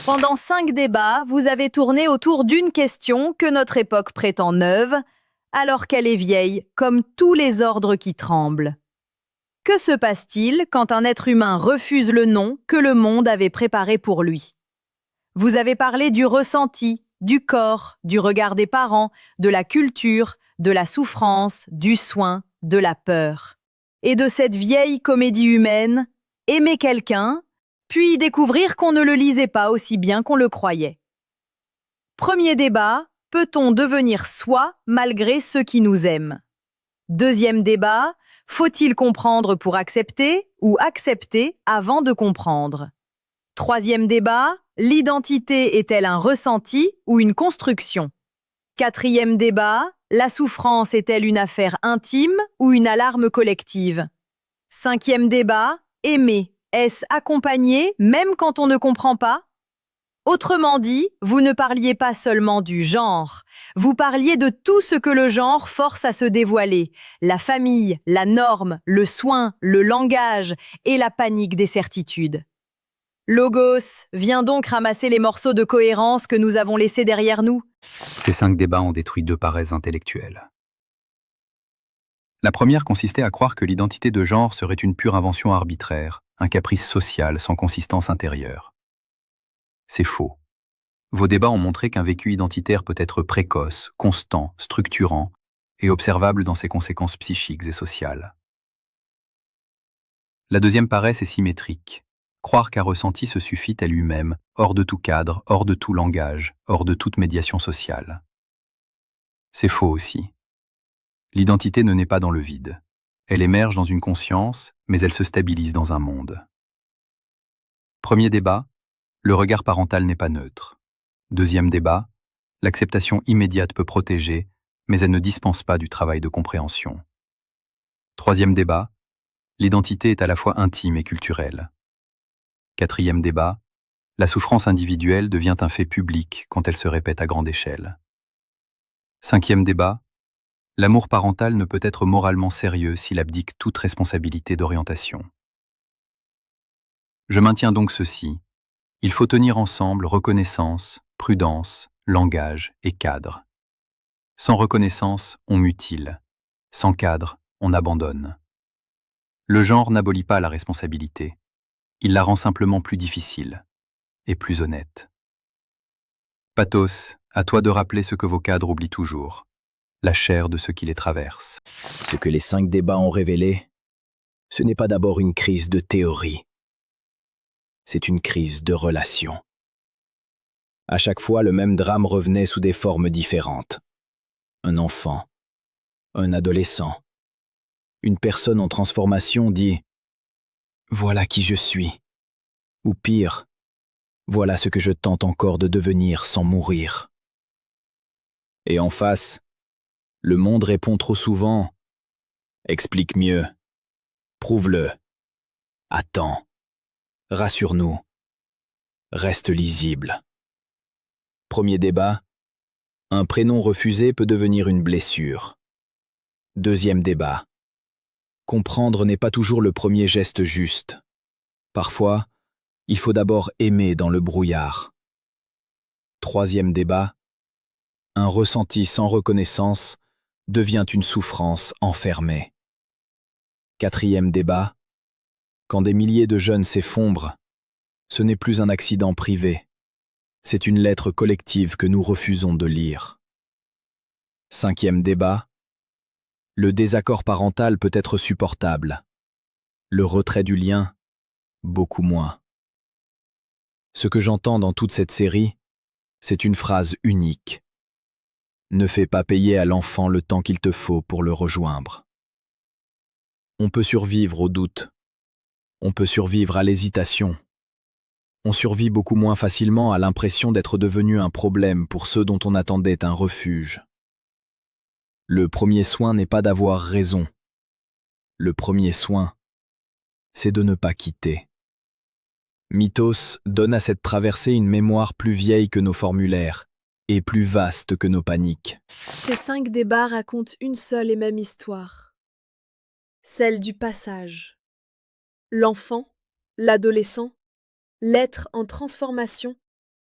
Pendant 5 débats, vous avez tourné autour d'une question que notre époque prétend neuve, alors qu'elle est vieille, comme tous les ordres qui tremblent. Que se passe-t-il quand un être humain refuse le nom que le monde avait préparé pour lui? Vous avez parlé du ressenti, du corps, du regard des parents, de la culture, de la souffrance, du soin, de la peur. Et de cette vieille comédie humaine, aimer quelqu'un, puis découvrir qu'on ne le lisait pas aussi bien qu'on le croyait. Premier débat, peut-on devenir soi malgré ceux qui nous aiment? Deuxième débat, faut-il comprendre pour accepter ou accepter avant de comprendre? Troisième débat, l'identité est-elle un ressenti ou une construction? Quatrième débat, la souffrance est-elle une affaire intime ou une alarme collective? Cinquième débat, aimer, est-ce accompagner même quand on ne comprend pas? Autrement dit, vous ne parliez pas seulement du genre, vous parliez de tout ce que le genre force à se dévoiler, la famille, la norme, le soin, le langage et la panique des certitudes. Logos, viens donc ramasser les morceaux de cohérence que nous avons laissés derrière nous. Ces 5 débats ont détruit 2 paresses intellectuelles. La première consistait à croire que l'identité de genre serait une pure invention arbitraire, un caprice social sans consistance intérieure. C'est faux. Vos débats ont montré qu'un vécu identitaire peut être précoce, constant, structurant et observable dans ses conséquences psychiques et sociales. La deuxième paresse est symétrique. Croire qu'un ressenti se suffit à lui-même, hors de tout cadre, hors de tout langage, hors de toute médiation sociale. C'est faux aussi. L'identité ne naît pas dans le vide. Elle émerge dans une conscience, mais elle se stabilise dans un monde. Premier débat, le regard parental n'est pas neutre. Deuxième débat, l'acceptation immédiate peut protéger, mais elle ne dispense pas du travail de compréhension. Troisième débat, l'identité est à la fois intime et culturelle. Quatrième débat, la souffrance individuelle devient un fait public quand elle se répète à grande échelle. Cinquième débat, l'amour parental ne peut être moralement sérieux s'il abdique toute responsabilité d'orientation. Je maintiens donc ceci. Il faut tenir ensemble reconnaissance, prudence, langage et cadre. Sans reconnaissance, on mutile. Sans cadre, on abandonne. Le genre n'abolit pas la responsabilité. Il la rend simplement plus difficile et plus honnête. Pathos, à toi de rappeler ce que vos cadres oublient toujours, la chair de ceux qui les traversent. Ce que les 5 débats ont révélé, ce n'est pas d'abord une crise de théorie. C'est une crise de relation. À chaque fois, le même drame revenait sous des formes différentes. Un enfant, un adolescent, une personne en transformation dit « Voilà qui je suis » ou pire, « Voilà ce que je tente encore de devenir sans mourir ». Et en face, le monde répond trop souvent « Explique mieux, prouve-le, attends, rassure-nous, reste lisible ». Premier débat, un prénom refusé peut devenir une blessure. Deuxième débat, comprendre n'est pas toujours le premier geste juste. Parfois, il faut d'abord aimer dans le brouillard. Troisième débat, un ressenti sans reconnaissance devient une souffrance enfermée. Quatrième débat, quand des milliers de jeunes s'effondrent, ce n'est plus un accident privé. C'est une lettre collective que nous refusons de lire. Cinquième débat, le désaccord parental peut être supportable. Le retrait du lien, beaucoup moins. Ce que j'entends dans toute cette série, c'est une phrase unique. Ne fais pas payer à l'enfant le temps qu'il te faut pour le rejoindre. On peut survivre au doute. On peut survivre à l'hésitation. On survit beaucoup moins facilement à l'impression d'être devenu un problème pour ceux dont on attendait un refuge. Le premier soin n'est pas d'avoir raison. Le premier soin, c'est de ne pas quitter. Mythos donne à cette traversée une mémoire plus vieille que nos formulaires et plus vaste que nos paniques. Ces 5 débats racontent une seule et même histoire. Celle du passage. L'enfant, l'adolescent, l'être en transformation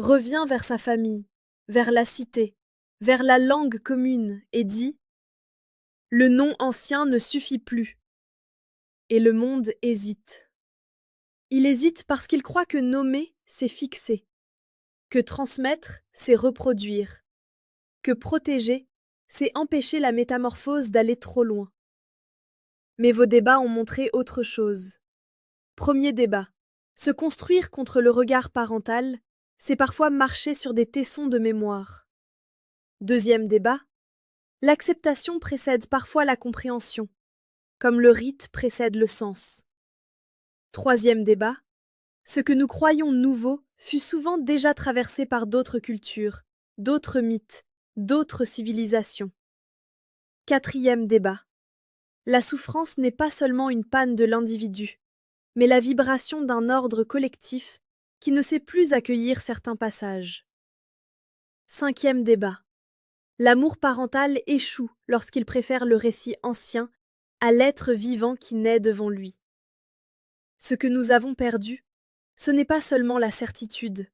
revient vers sa famille, vers la cité, vers la langue commune et dit « Le nom ancien ne suffit plus ». Et le monde hésite. Il hésite parce qu'il croit que nommer, c'est fixer, que transmettre, c'est reproduire, que protéger, c'est empêcher la métamorphose d'aller trop loin. Mais vos débats ont montré autre chose. Premier débat. Se construire contre le regard parental, c'est parfois marcher sur des tessons de mémoire. Deuxième débat. L'acceptation précède parfois la compréhension, comme le rite précède le sens. Troisième débat. Ce que nous croyons nouveau fut souvent déjà traversé par d'autres cultures, d'autres mythes, d'autres civilisations. Quatrième débat. La souffrance n'est pas seulement une panne de l'individu, mais la vibration d'un ordre collectif qui ne sait plus accueillir certains passages. Cinquième débat. L'amour parental échoue lorsqu'il préfère le récit ancien à l'être vivant qui naît devant lui. Ce que nous avons perdu, ce n'est pas seulement la certitude,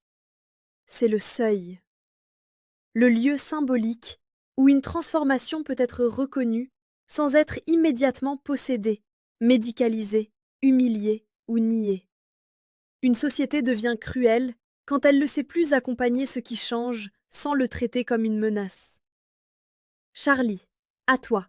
c'est le seuil. Le lieu symbolique où une transformation peut être reconnue sans être immédiatement possédée, médicalisée, humiliée ou niée. Une société devient cruelle quand elle ne sait plus accompagner ce qui change sans le traiter comme une menace. Charlie, à toi.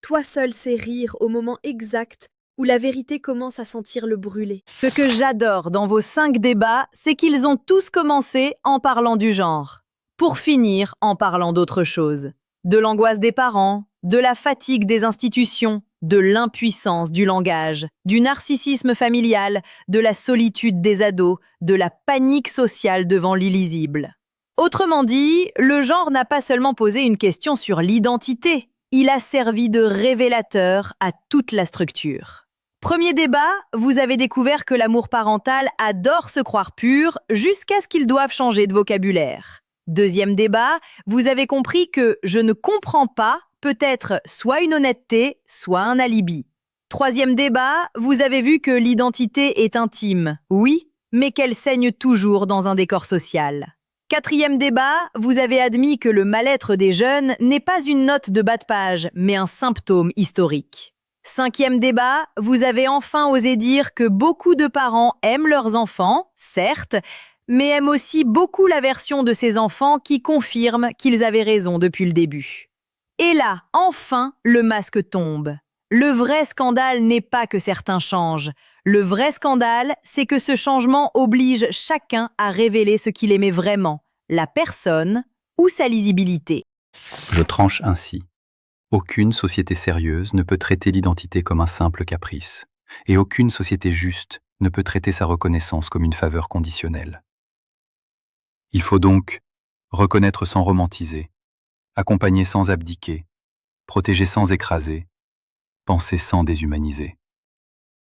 Toi seul sais rire au moment exact où la vérité commence à sentir le brûler. Ce que j'adore dans vos 5 débats, c'est qu'ils ont tous commencé en parlant du genre, pour finir en parlant d'autre chose. De l'angoisse des parents, de la fatigue des institutions, de l'impuissance du langage, du narcissisme familial, de la solitude des ados, de la panique sociale devant l'illisible. Autrement dit, le genre n'a pas seulement posé une question sur l'identité, il a servi de révélateur à toute la structure. Premier débat, vous avez découvert que l'amour parental adore se croire pur jusqu'à ce qu'il doive changer de vocabulaire. Deuxième débat, vous avez compris que « je ne comprends pas » peut être soit une honnêteté, soit un alibi. Troisième débat, vous avez vu que l'identité est intime, oui, mais qu'elle saigne toujours dans un décor social. Quatrième débat, vous avez admis que le mal-être des jeunes n'est pas une note de bas de page, mais un symptôme historique. Cinquième débat, vous avez enfin osé dire que beaucoup de parents aiment leurs enfants, certes, mais aiment aussi beaucoup la version de ces enfants qui confirme qu'ils avaient raison depuis le début. Et là, enfin, le masque tombe. Le vrai scandale n'est pas que certains changent. Le vrai scandale, c'est que ce changement oblige chacun à révéler ce qu'il aimait vraiment, la personne ou sa lisibilité. Je tranche ainsi. Aucune société sérieuse ne peut traiter l'identité comme un simple caprice, et aucune société juste ne peut traiter sa reconnaissance comme une faveur conditionnelle. Il faut donc reconnaître sans romantiser, accompagner sans abdiquer, protéger sans écraser, penser sans déshumaniser.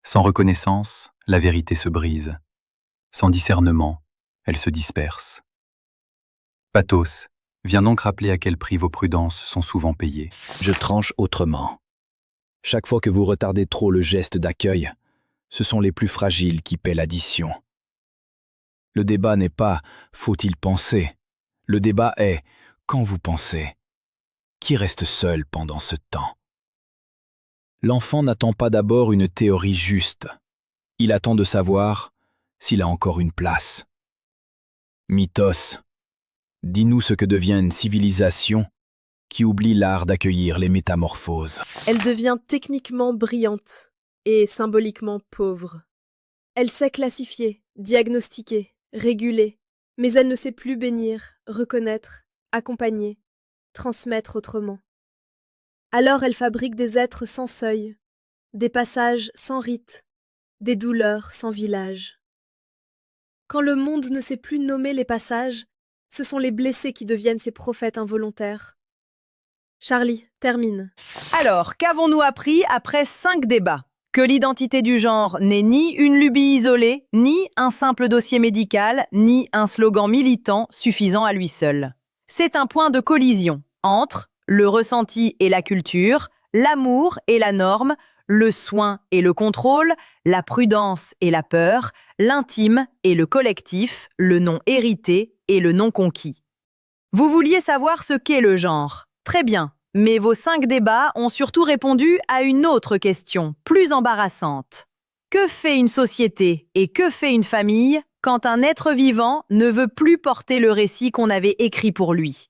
Sans reconnaissance, la vérité se brise. Sans discernement, elle se disperse. Pathos, viens donc rappeler à quel prix vos prudences sont souvent payées. Je tranche autrement. Chaque fois que vous retardez trop le geste d'accueil, ce sont les plus fragiles qui paient l'addition. Le débat n'est pas « faut-il penser ?» Le débat est « quand vous pensez ?» Qui reste seul pendant ce temps? L'enfant n'attend pas d'abord une théorie juste. Il attend de savoir s'il a encore une place. Mythos, dis-nous ce que devient une civilisation qui oublie l'art d'accueillir les métamorphoses. Elle devient techniquement brillante et symboliquement pauvre. Elle sait classifier, diagnostiquer, réguler, mais elle ne sait plus bénir, reconnaître, accompagner, transmettre autrement. Alors elle fabrique des êtres sans seuil, des passages sans rite, des douleurs sans village. Quand le monde ne sait plus nommer les passages, ce sont les blessés qui deviennent ses prophètes involontaires. Charlie, termine. Alors, qu'avons-nous appris après 5 débats? Que l'identité du genre n'est ni une lubie isolée, ni un simple dossier médical, ni un slogan militant suffisant à lui seul. C'est un point de collision entre le ressenti et la culture, l'amour et la norme, le soin et le contrôle, la prudence et la peur, l'intime et le collectif, le non hérité et le non conquis. Vous vouliez savoir ce qu'est le genre. Très bien, mais vos 5 débats ont surtout répondu à une autre question, plus embarrassante. Que fait une société et que fait une famille quand un être vivant ne veut plus porter le récit qu'on avait écrit pour lui?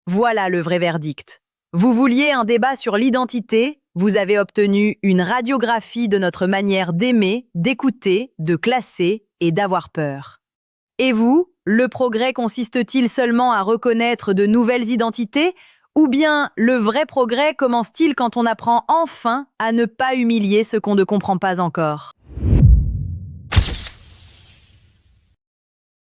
Voilà le vrai verdict. Vous vouliez un débat sur l'identité, vous avez obtenu une radiographie de notre manière d'aimer, d'écouter, de classer et d'avoir peur. Et vous, le progrès consiste-t-il seulement à reconnaître de nouvelles identités, ou bien le vrai progrès commence-t-il quand on apprend enfin à ne pas humilier ce qu'on ne comprend pas encore?